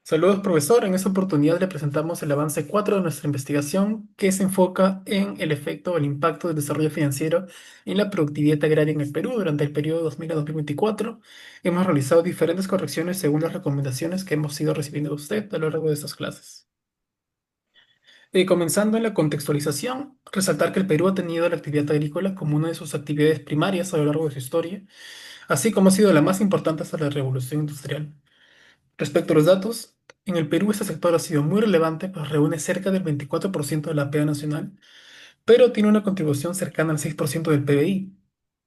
Saludos, profesor. En esta oportunidad le presentamos el avance 4 de nuestra investigación que se enfoca en el efecto o el impacto del desarrollo financiero en la productividad agraria en el Perú durante el periodo 2000 a 2024. Hemos realizado diferentes correcciones según las recomendaciones que hemos ido recibiendo de usted a lo largo de estas clases. Comenzando en la contextualización, resaltar que el Perú ha tenido la actividad agrícola como una de sus actividades primarias a lo largo de su historia, así como ha sido la más importante hasta la Revolución Industrial. Respecto a los datos, en el Perú este sector ha sido muy relevante, pues reúne cerca del 24% de la PEA nacional, pero tiene una contribución cercana al 6% del PBI.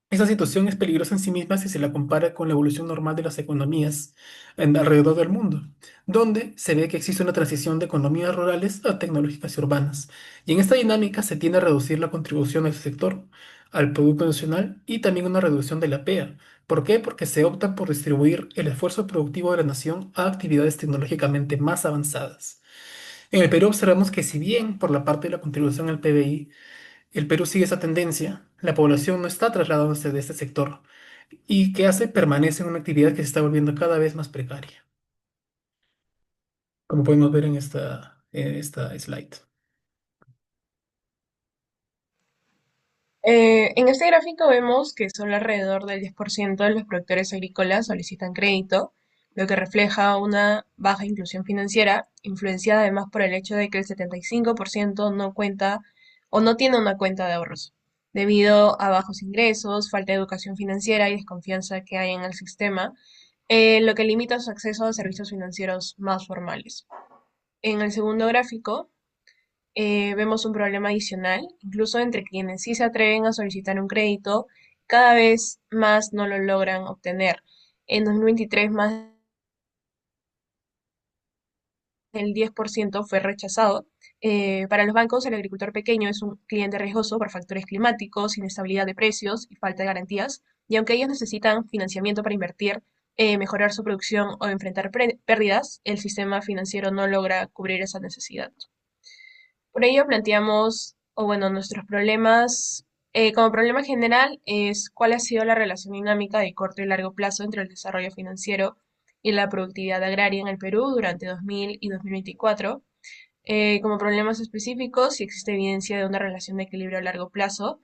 Esta situación es peligrosa en sí misma si se la compara con la evolución normal de las economías alrededor del mundo, donde se ve que existe una transición de economías rurales a tecnológicas y urbanas. Y en esta dinámica se tiende a reducir la contribución del sector al Producto Nacional y también una reducción de la PEA. ¿Por qué? Porque se opta por distribuir el esfuerzo productivo de la nación a actividades tecnológicamente más avanzadas. En el Perú observamos que si bien por la parte de la contribución al PBI el Perú sigue esa tendencia, la población no está trasladándose de este sector y que hace permanece en una actividad que se está volviendo cada vez más precaria, como podemos ver en esta slide. En este gráfico vemos que solo alrededor del 10% de los productores agrícolas solicitan crédito, lo que refleja una baja inclusión financiera, influenciada además por el hecho de que el 75% no cuenta o no tiene una cuenta de ahorros, debido a bajos ingresos, falta de educación financiera y desconfianza que hay en el sistema, lo que limita su acceso a servicios financieros más formales. En el segundo gráfico, vemos un problema adicional, incluso entre quienes sí se atreven a solicitar un crédito, cada vez más no lo logran obtener. En 2023 más del 10% fue rechazado. Para los bancos, el agricultor pequeño es un cliente riesgoso por factores climáticos, inestabilidad de precios y falta de garantías, y aunque ellos necesitan financiamiento para invertir, mejorar su producción o enfrentar pérdidas, el sistema financiero no logra cubrir esa necesidad. Por ello planteamos, o bueno, nuestros problemas, como problema general es cuál ha sido la relación dinámica de corto y largo plazo entre el desarrollo financiero y la productividad agraria en el Perú durante 2000 y 2024. Como problemas específicos, si existe evidencia de una relación de equilibrio a largo plazo,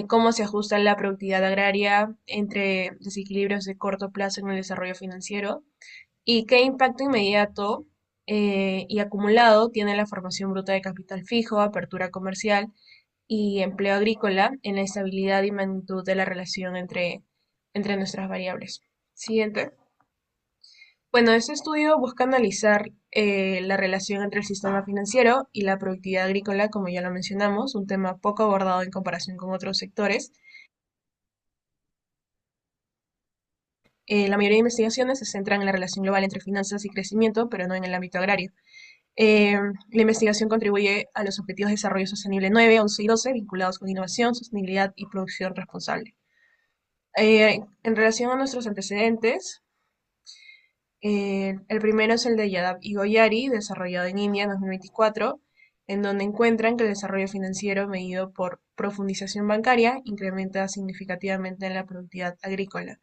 cómo se ajusta la productividad agraria entre desequilibrios de corto plazo en el desarrollo financiero y qué impacto inmediato y acumulado tiene la formación bruta de capital fijo, apertura comercial y empleo agrícola en la estabilidad y magnitud de la relación entre nuestras variables. Siguiente. Bueno, este estudio busca analizar la relación entre el sistema financiero y la productividad agrícola, como ya lo mencionamos, un tema poco abordado en comparación con otros sectores. La mayoría de investigaciones se centran en la relación global entre finanzas y crecimiento, pero no en el ámbito agrario. La investigación contribuye a los Objetivos de Desarrollo Sostenible 9, 11 y 12, vinculados con innovación, sostenibilidad y producción responsable. En relación a nuestros antecedentes, el primero es el de Yadav y Goyari, desarrollado en India en 2024, en donde encuentran que el desarrollo financiero medido por profundización bancaria incrementa significativamente en la productividad agrícola.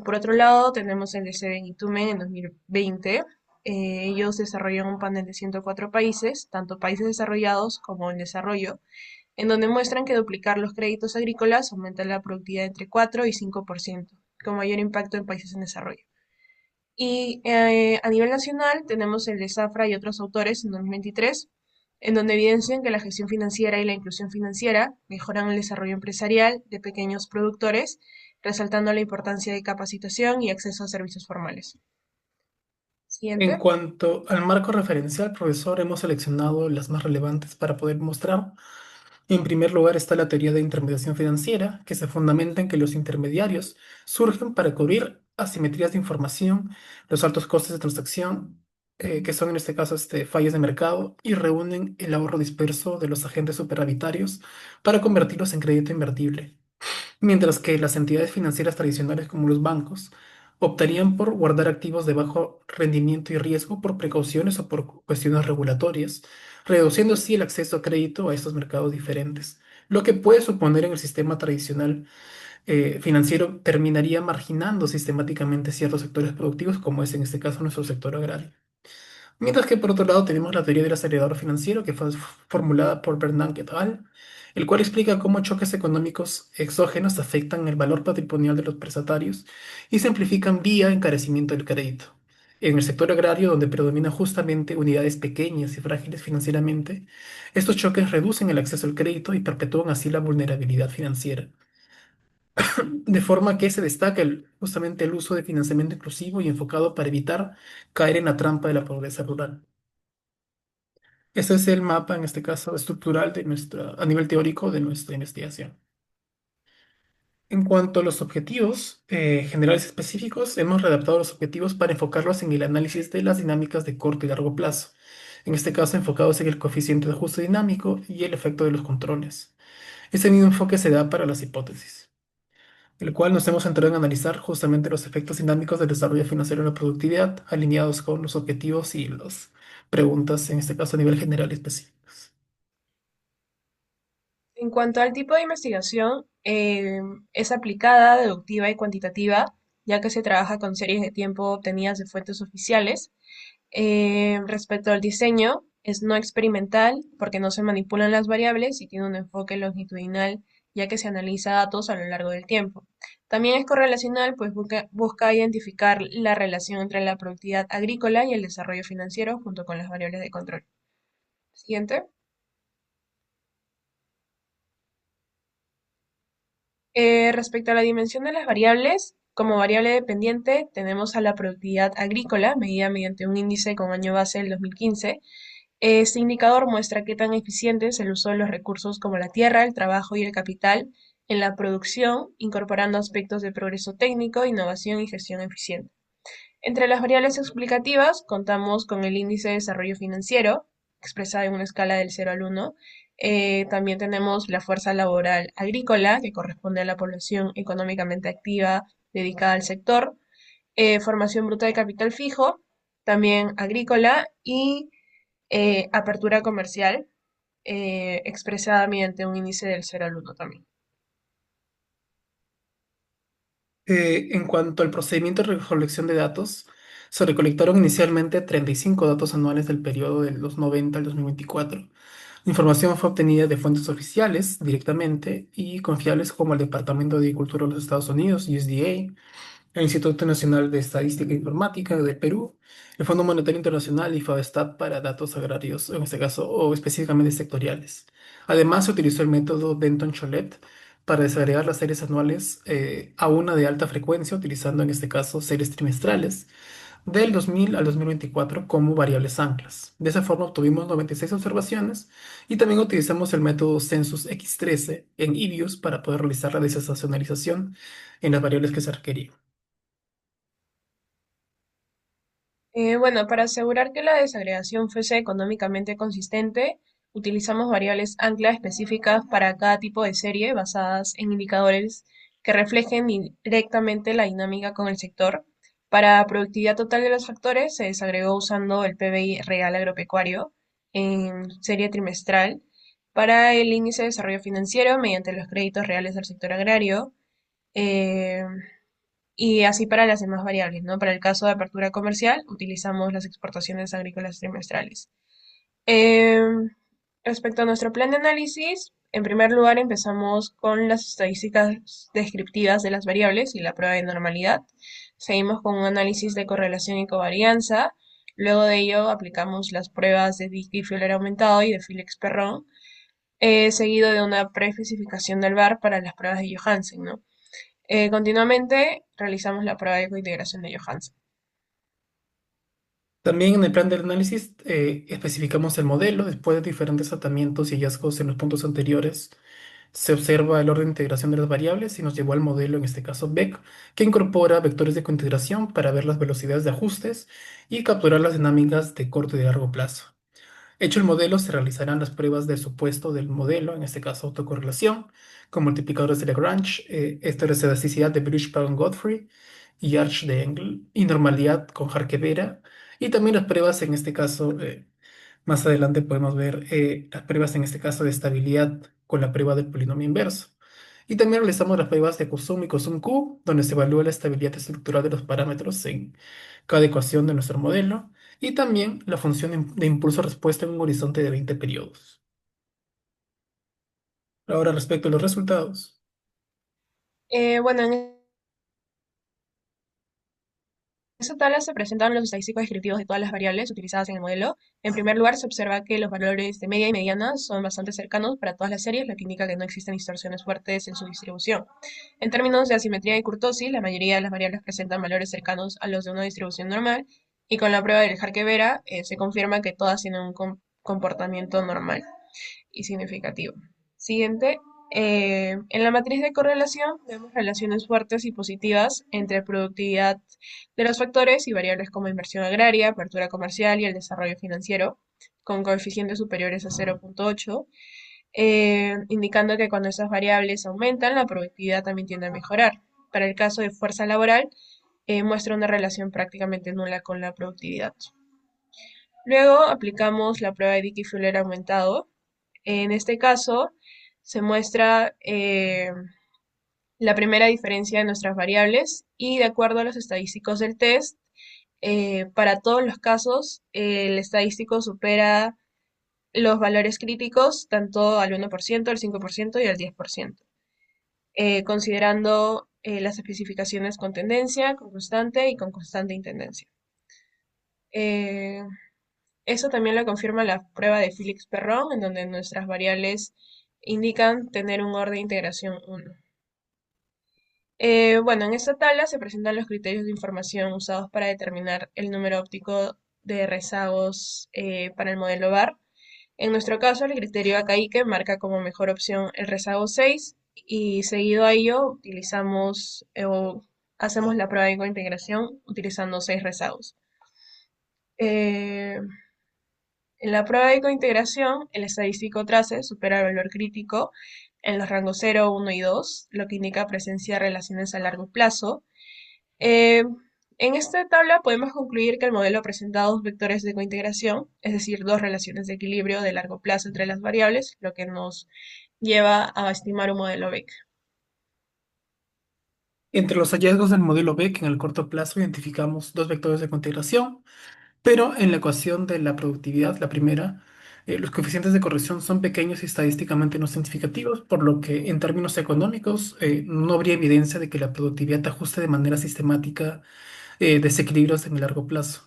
Por otro lado, tenemos el de Seven y Tumen en 2020. Ellos desarrollan un panel de 104 países, tanto países desarrollados como en desarrollo, en donde muestran que duplicar los créditos agrícolas aumenta la productividad entre 4 y 5%, con mayor impacto en países en desarrollo. Y a nivel nacional tenemos el de Zafra y otros autores en 2023, en donde evidencian que la gestión financiera y la inclusión financiera mejoran el desarrollo empresarial de pequeños productores, resaltando la importancia de capacitación y acceso a servicios formales. En Siguiente. cuanto al marco referencial, profesor, hemos seleccionado las más relevantes para poder mostrar. En primer lugar está la teoría de intermediación financiera, que se fundamenta en que los intermediarios surgen para cubrir asimetrías de información, los altos costes de transacción, que son en este caso fallas de mercado, y reúnen el ahorro disperso de los agentes superavitarios para convertirlos en crédito invertible. Mientras que las entidades financieras tradicionales como los bancos optarían por guardar activos de bajo rendimiento y riesgo por precauciones o por cuestiones regulatorias, reduciendo así el acceso a crédito a estos mercados diferentes, lo que puede suponer en el sistema tradicional financiero terminaría marginando sistemáticamente ciertos sectores productivos, como es en este caso nuestro sector agrario. Mientras que por otro lado tenemos la teoría del acelerador financiero, que fue formulada por Bernanke et al., el cual explica cómo choques económicos exógenos afectan el valor patrimonial de los prestatarios y se amplifican vía encarecimiento del crédito. En el sector agrario, donde predominan justamente unidades pequeñas y frágiles financieramente, estos choques reducen el acceso al crédito y perpetúan así la vulnerabilidad financiera, de forma que se destaca justamente el uso de financiamiento inclusivo y enfocado para evitar caer en la trampa de la pobreza rural. Ese es el mapa, en este caso, estructural a nivel teórico de nuestra investigación. En cuanto a los objetivos generales específicos, hemos readaptado los objetivos para enfocarlos en el análisis de las dinámicas de corto y largo plazo. En este caso, enfocados en el coeficiente de ajuste dinámico y el efecto de los controles. Este mismo enfoque se da para las hipótesis, el cual nos hemos centrado en analizar justamente los efectos dinámicos del desarrollo financiero en la productividad, alineados con los objetivos y las preguntas, en este caso a nivel general y específicos. En cuanto al tipo de investigación, es aplicada, deductiva y cuantitativa, ya que se trabaja con series de tiempo obtenidas de fuentes oficiales. Respecto al diseño, es no experimental porque no se manipulan las variables y tiene un enfoque longitudinal, ya que se analiza datos a lo largo del tiempo. También es correlacional, pues busca identificar la relación entre la productividad agrícola y el desarrollo financiero junto con las variables de control. Siguiente. Respecto a la dimensión de las variables, como variable dependiente tenemos a la productividad agrícola, medida mediante un índice con año base del 2015. Este indicador muestra qué tan eficiente es el uso de los recursos como la tierra, el trabajo y el capital en la producción, incorporando aspectos de progreso técnico, innovación y gestión eficiente. Entre las variables explicativas contamos con el índice de desarrollo financiero, expresado en una escala del 0 al 1. También tenemos la fuerza laboral agrícola, que corresponde a la población económicamente activa dedicada al sector. Formación bruta de capital fijo, también agrícola, y apertura comercial, expresada mediante un índice del 0 al 1 también. En cuanto al procedimiento de recolección de datos, se recolectaron inicialmente 35 datos anuales del periodo de los 90 al 2024. La información fue obtenida de fuentes oficiales directamente y confiables como el Departamento de Agricultura de los Estados Unidos, USDA, el Instituto Nacional de Estadística e Informática del Perú, el Fondo Monetario Internacional y FADESTAT para datos agrarios, en este caso, o específicamente sectoriales. Además, se utilizó el método Denton-Cholet para desagregar las series anuales a una de alta frecuencia, utilizando en este caso series trimestrales del 2000 al 2024 como variables anclas. De esa forma obtuvimos 96 observaciones y también utilizamos el método Census X13 en IBIUS para poder realizar la desestacionalización en las variables que se requerían. Bueno, para asegurar que la desagregación fuese económicamente consistente, utilizamos variables ancla específicas para cada tipo de serie basadas en indicadores que reflejen directamente la dinámica con el sector. Para productividad total de los factores se desagregó usando el PBI real agropecuario en serie trimestral. Para el índice de desarrollo financiero mediante los créditos reales del sector agrario. eh, y así para las demás variables, ¿no? Para el caso de apertura comercial, utilizamos las exportaciones agrícolas trimestrales. Em, Respecto a nuestro plan de análisis, en primer lugar empezamos con las estadísticas descriptivas de las variables y la prueba de normalidad. Seguimos con un análisis de correlación y covarianza. Luego de ello aplicamos las pruebas de Dickey Fowler aumentado y de Felix-Perron, seguido de una preespecificación del VAR para las pruebas de Johansen, ¿no? Continuamente realizamos la prueba de cointegración de Johansen. También en el plan de análisis especificamos el modelo. Después de diferentes tratamientos y hallazgos en los puntos anteriores, se observa el orden de integración de las variables y nos llevó al modelo, en este caso BEC, que incorpora vectores de cointegración para ver las velocidades de ajustes y capturar las dinámicas de corto y de largo plazo. Hecho el modelo, se realizarán las pruebas del supuesto del modelo, en este caso autocorrelación, con multiplicadores de Lagrange, elasticidad de Bridge-Pagan-Godfrey y Arch de Engel, y normalidad con Jarque-Vera, y también las pruebas, en este caso, más adelante podemos ver las pruebas, en este caso, de estabilidad con la prueba del polinomio inverso. Y también realizamos las pruebas de Q-sum y Q-sum-Q, donde se evalúa la estabilidad estructural de los parámetros en cada ecuación de nuestro modelo, y también la función de impulso-respuesta en un horizonte de 20 periodos. Ahora, respecto a los resultados. Bueno, en esta tabla se presentan los estadísticos descriptivos de todas las variables utilizadas en el modelo. En primer lugar, se observa que los valores de media y mediana son bastante cercanos para todas las series, lo que indica que no existen distorsiones fuertes en su distribución. En términos de asimetría y kurtosis, la mayoría de las variables presentan valores cercanos a los de una distribución normal, y con la prueba del Harke-Vera se confirma que todas tienen un comportamiento normal y significativo. Siguiente. En la matriz de correlación vemos relaciones fuertes y positivas entre productividad de los factores y variables como inversión agraria, apertura comercial y el desarrollo financiero, con coeficientes superiores a 0,8, indicando que cuando esas variables aumentan, la productividad también tiende a mejorar. Para el caso de fuerza laboral, muestra una relación prácticamente nula con la productividad. Luego aplicamos la prueba de Dickey-Fuller aumentado. En este caso, se muestra la primera diferencia de nuestras variables y de acuerdo a los estadísticos del test, para todos los casos, el estadístico supera los valores críticos tanto al 1%, al 5% y al 10%, considerando las especificaciones con tendencia, con constante y con constante intendencia. Eh, Eso también lo confirma la prueba de Phillips-Perron, en donde nuestras variables indican tener un orden de integración 1. Bueno, en esta tabla se presentan los criterios de información usados para determinar el número óptico de rezagos para el modelo VAR. En nuestro caso, el criterio Akaique marca como mejor opción el rezago 6 y seguido a ello utilizamos o hacemos la prueba de integración utilizando 6 rezagos. Eh, En la prueba de cointegración, el estadístico trace supera el valor crítico en los rangos 0, 1 y 2, lo que indica presencia de relaciones a largo plazo. Eh, en esta tabla podemos concluir que el modelo presenta dos vectores de cointegración, es decir, dos relaciones de equilibrio de largo plazo entre las variables, lo que nos lleva a estimar un modelo Beck. Entre los hallazgos del modelo Beck en el corto plazo identificamos dos vectores de integración, pero en la ecuación de la productividad, la primera, los coeficientes de corrección son pequeños y estadísticamente no significativos, por lo que en términos económicos no habría evidencia de que la productividad ajuste de manera sistemática desequilibrios en el largo plazo.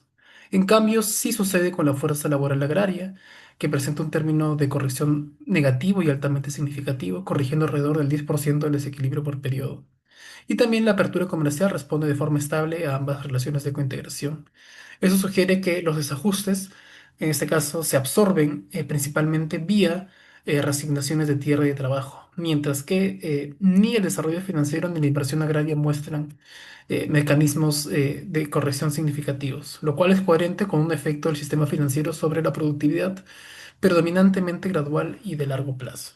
En cambio, sí sucede con la fuerza laboral agraria, que presenta un término de corrección negativo y altamente significativo, corrigiendo alrededor del 10% del desequilibrio por periodo. Y también la apertura comercial responde de forma estable a ambas relaciones de cointegración. Eso sugiere que los desajustes, en este caso, se absorben principalmente vía reasignaciones de tierra y de trabajo, mientras que ni el desarrollo financiero ni la inversión agraria muestran mecanismos de corrección significativos, lo cual es coherente con un efecto del sistema financiero sobre la productividad predominantemente gradual y de largo plazo.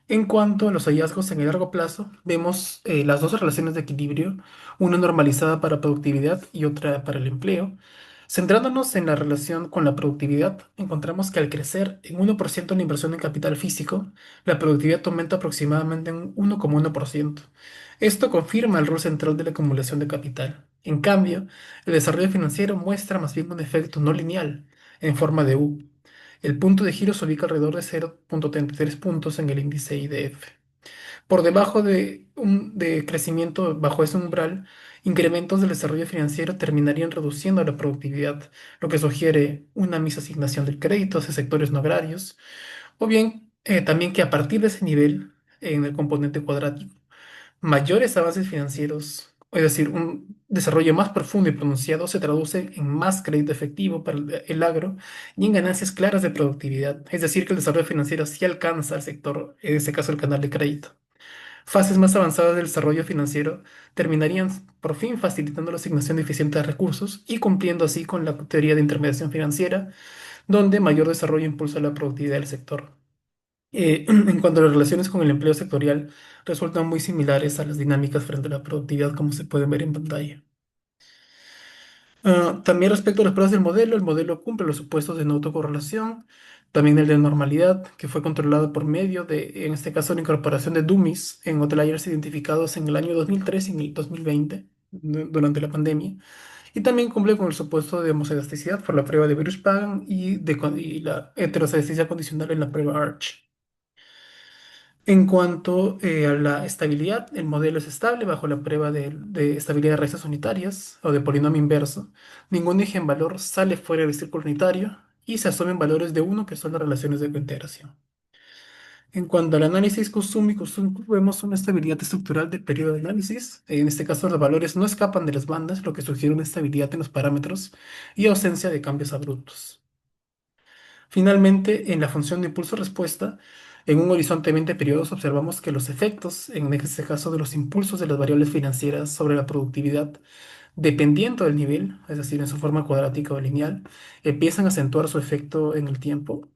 En cuanto a los hallazgos en el largo plazo, vemos las dos relaciones de equilibrio, una normalizada para productividad y otra para el empleo. Centrándonos en la relación con la productividad, encontramos que al crecer en 1% la inversión en capital físico, la productividad aumenta aproximadamente en 1,1%. Esto confirma el rol central de la acumulación de capital. En cambio, el desarrollo financiero muestra más bien un efecto no lineal, en forma de U. El punto de giro se ubica alrededor de 0,33 puntos en el índice IDF. Por debajo de crecimiento bajo ese umbral, incrementos del desarrollo financiero terminarían reduciendo la productividad, lo que sugiere una misasignación del crédito hacia sectores no agrarios, o bien también que a partir de ese nivel, en el componente cuadrático, mayores avances financieros, es decir, un desarrollo más profundo y pronunciado, se traduce en más crédito efectivo para el agro y en ganancias claras de productividad. Es decir, que el desarrollo financiero sí alcanza al sector, en este caso el canal de crédito. Fases más avanzadas del desarrollo financiero terminarían por fin facilitando la asignación eficiente de recursos y cumpliendo así con la teoría de intermediación financiera, donde mayor desarrollo impulsa la productividad del sector. En cuanto a las relaciones con el empleo sectorial, resultan muy similares a las dinámicas frente a la productividad, como se puede ver en pantalla. También respecto a las pruebas del modelo, el modelo cumple los supuestos de no autocorrelación, también el de normalidad, que fue controlado por medio de, en este caso, la incorporación de dummies en outliers identificados en el año 2003 y en el 2020, durante la pandemia. Y también cumple con el supuesto de homoscedasticidad por la prueba de Virus-Pagan y la heteroscedasticidad condicional en la prueba ARCH. En cuanto a la estabilidad, el modelo es estable bajo la prueba de estabilidad de raíces unitarias o de polinomio inverso. Ningún eigenvalor sale fuera del círculo unitario y se asumen valores de uno que son las relaciones de cointegración. En cuanto al análisis costum y costum, vemos una estabilidad estructural del periodo de análisis. En este caso, los valores no escapan de las bandas, lo que sugiere una estabilidad en los parámetros y ausencia de cambios abruptos. Finalmente, en la función de impulso-respuesta, en un horizonte de 20 periodos observamos que los efectos, en este caso de los impulsos de las variables financieras sobre la productividad, dependiendo del nivel, es decir, en su forma cuadrática o lineal, empiezan a acentuar su efecto en el tiempo.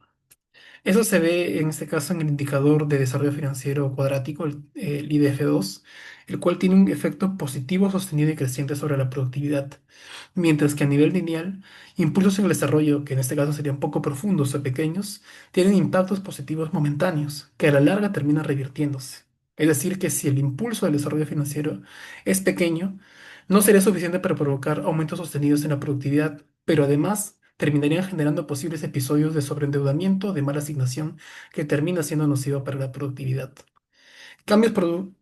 Eso se ve en este caso en el indicador de desarrollo financiero cuadrático, el IDF2, el cual tiene un efecto positivo sostenido y creciente sobre la productividad, mientras que a nivel lineal, impulsos en el desarrollo, que en este caso serían poco profundos o pequeños, tienen impactos positivos momentáneos, que a la larga terminan revirtiéndose. Es decir, que si el impulso del desarrollo financiero es pequeño, no sería suficiente para provocar aumentos sostenidos en la productividad, pero además terminarían generando posibles episodios de sobreendeudamiento, de mala asignación, que termina siendo nocivo para la productividad. Cambios,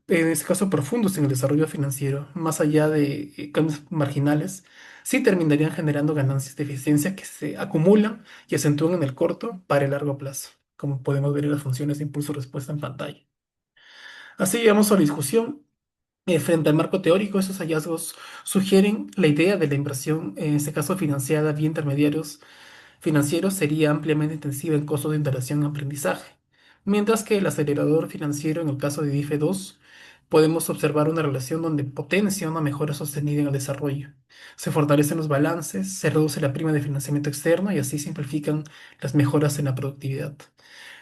en este caso, profundos en el desarrollo financiero, más allá de cambios marginales, sí terminarían generando ganancias de eficiencia que se acumulan y acentúan en el corto para el largo plazo, como podemos ver en las funciones de impulso-respuesta en pantalla. Así llegamos a la discusión. Frente al marco teórico, esos hallazgos sugieren la idea de la inversión, en este caso financiada vía intermediarios financieros, sería ampliamente intensiva en costos de interacción y aprendizaje, mientras que el acelerador financiero, en el caso de DIF2, podemos observar una relación donde potencia una mejora sostenida en el desarrollo. Se fortalecen los balances, se reduce la prima de financiamiento externo y así simplifican las mejoras en la productividad,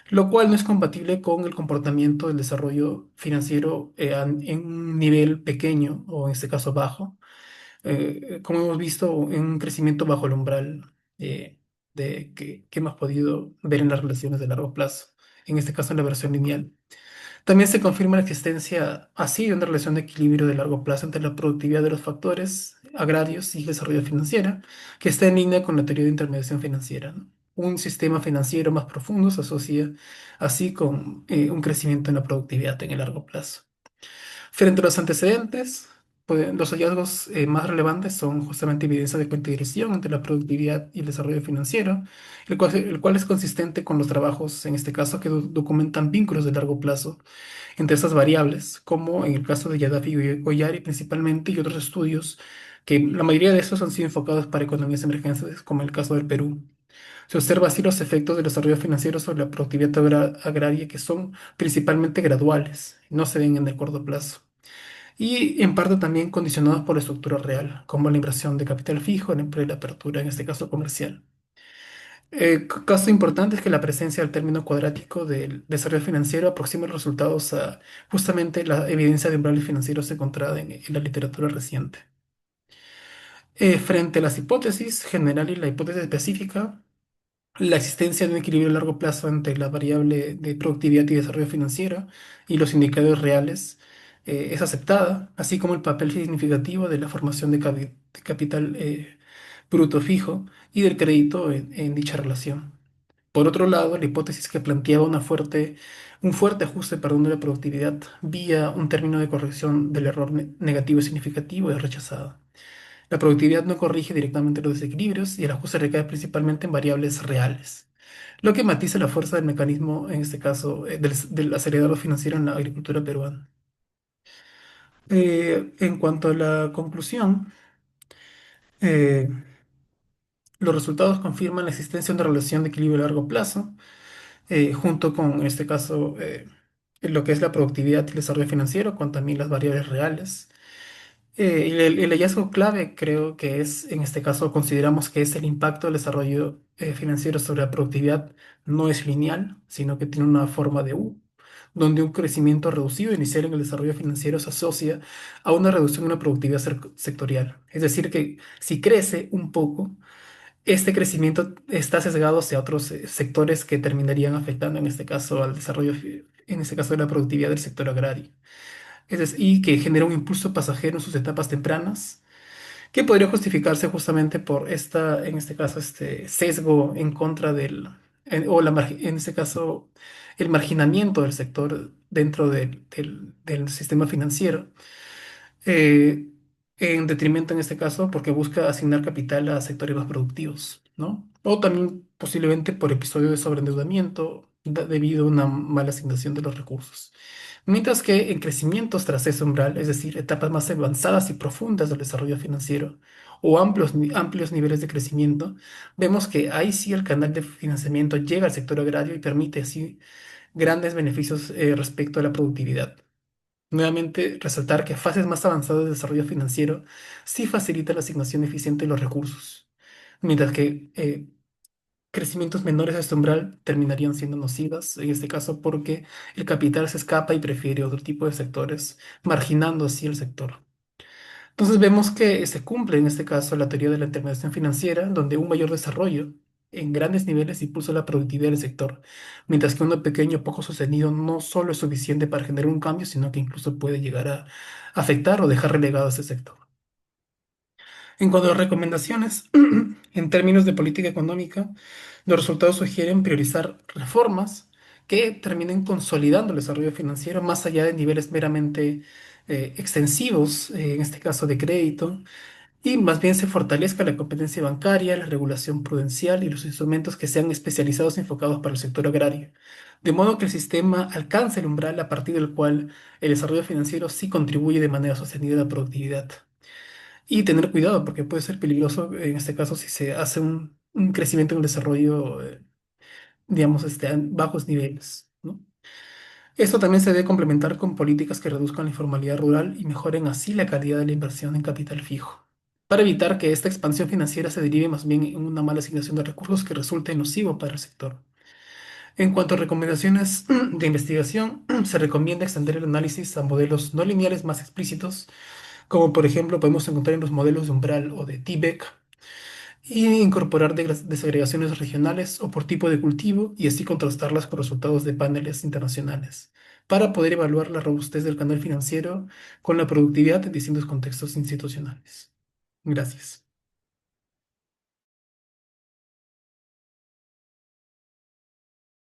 lo cual no es compatible con el comportamiento del desarrollo financiero en un nivel pequeño o en este caso bajo, como hemos visto en un crecimiento bajo el umbral que hemos podido ver en las relaciones de largo plazo, en este caso en la versión lineal. También se confirma la existencia así de una relación de equilibrio de largo plazo entre la productividad de los factores agrarios y el desarrollo financiero, que está en línea con la teoría de intermediación financiera, ¿no? Un sistema financiero más profundo se asocia así con un crecimiento en la productividad en el largo plazo. Frente a los antecedentes, pues, los hallazgos más relevantes son justamente evidencia de cointegración entre la productividad y el desarrollo financiero, el cual es consistente con los trabajos, en este caso, que documentan vínculos de largo plazo entre estas variables, como en el caso de Yadav y Goyari principalmente, y otros estudios que la mayoría de estos han sido enfocados para economías emergentes, como el caso del Perú. Se observa así los efectos del desarrollo financiero sobre la productividad agraria, que son principalmente graduales, no se ven en el corto plazo y en parte también condicionados por la estructura real, como la inversión de capital fijo, el empleo y la apertura, en este caso comercial. Caso importante es que la presencia del término cuadrático del desarrollo financiero aproxima los resultados a justamente la evidencia de umbrales financieros encontrada en la literatura reciente. Frente a las hipótesis general y la hipótesis específica, la existencia de un equilibrio a largo plazo entre la variable de productividad y desarrollo financiero y los indicadores reales es aceptada, así como el papel significativo de la formación de capital bruto fijo y del crédito en dicha relación. Por otro lado, la hipótesis que planteaba un fuerte ajuste, perdón, de la productividad vía un término de corrección del error negativo significativo es rechazada. La productividad no corrige directamente los desequilibrios y el ajuste recae principalmente en variables reales, lo que matiza la fuerza del mecanismo, en este caso, del acelerador financiero en la agricultura peruana. En cuanto a la conclusión, eh, los resultados confirman la existencia de una relación de equilibrio a largo plazo, junto con, en este caso, lo que es la productividad y el desarrollo financiero, con también las variables reales. Y el hallazgo clave creo que es, en este caso, consideramos que es el impacto del desarrollo financiero sobre la productividad no es lineal, sino que tiene una forma de U, donde un crecimiento reducido inicial en el desarrollo financiero se asocia a una reducción en la productividad sectorial. Es decir, que si crece un poco, este crecimiento está sesgado hacia otros sectores que terminarían afectando, en este caso, al desarrollo, en este caso, de la productividad del sector agrario. Y que genera un impulso pasajero en sus etapas tempranas, que podría justificarse justamente por esta, en este caso, este sesgo en contra en este caso, el marginamiento del sector dentro del sistema financiero, eh, en detrimento en este caso, porque busca asignar capital a sectores más productivos, ¿no? O también posiblemente por episodios de sobreendeudamiento debido a una mala asignación de los recursos. Mientras que en crecimientos tras ese umbral, es decir, etapas más avanzadas y profundas del desarrollo financiero o amplios niveles de crecimiento, vemos que ahí sí el canal de financiamiento llega al sector agrario y permite así grandes beneficios respecto a la productividad. Nuevamente, resaltar que fases más avanzadas de desarrollo financiero sí facilita la asignación eficiente de los recursos, mientras que crecimientos menores a este umbral terminarían siendo nocivas, en este caso porque el capital se escapa y prefiere otro tipo de sectores, marginando así el sector. Entonces vemos que se cumple en este caso la teoría de la intermediación financiera, donde un mayor desarrollo en grandes niveles impulsa la productividad del sector, mientras que uno pequeño poco sostenido no solo es suficiente para generar un cambio, sino que incluso puede llegar a afectar o dejar relegado a ese sector. En cuanto a recomendaciones, en términos de política económica, los resultados sugieren priorizar reformas que terminen consolidando el desarrollo financiero más allá de niveles meramente extensivos, en este caso de crédito, y más bien se fortalezca la competencia bancaria, la regulación prudencial y los instrumentos que sean especializados y enfocados para el sector agrario, de modo que el sistema alcance el umbral a partir del cual el desarrollo financiero sí contribuye de manera sostenida a la productividad. Y tener cuidado, porque puede ser peligroso en este caso si se hace un crecimiento en el desarrollo, digamos, a bajos niveles, ¿no? Esto también se debe complementar con políticas que reduzcan la informalidad rural y mejoren así la calidad de la inversión en capital fijo, para evitar que esta expansión financiera se derive más bien en una mala asignación de recursos que resulte nocivo para el sector. En cuanto a recomendaciones de investigación, se recomienda extender el análisis a modelos no lineales más explícitos, como por ejemplo podemos encontrar en los modelos de umbral o de TBEC, y incorporar desagregaciones regionales o por tipo de cultivo y así contrastarlas con resultados de paneles internacionales para poder evaluar la robustez del canal financiero con la productividad en distintos contextos institucionales. Gracias.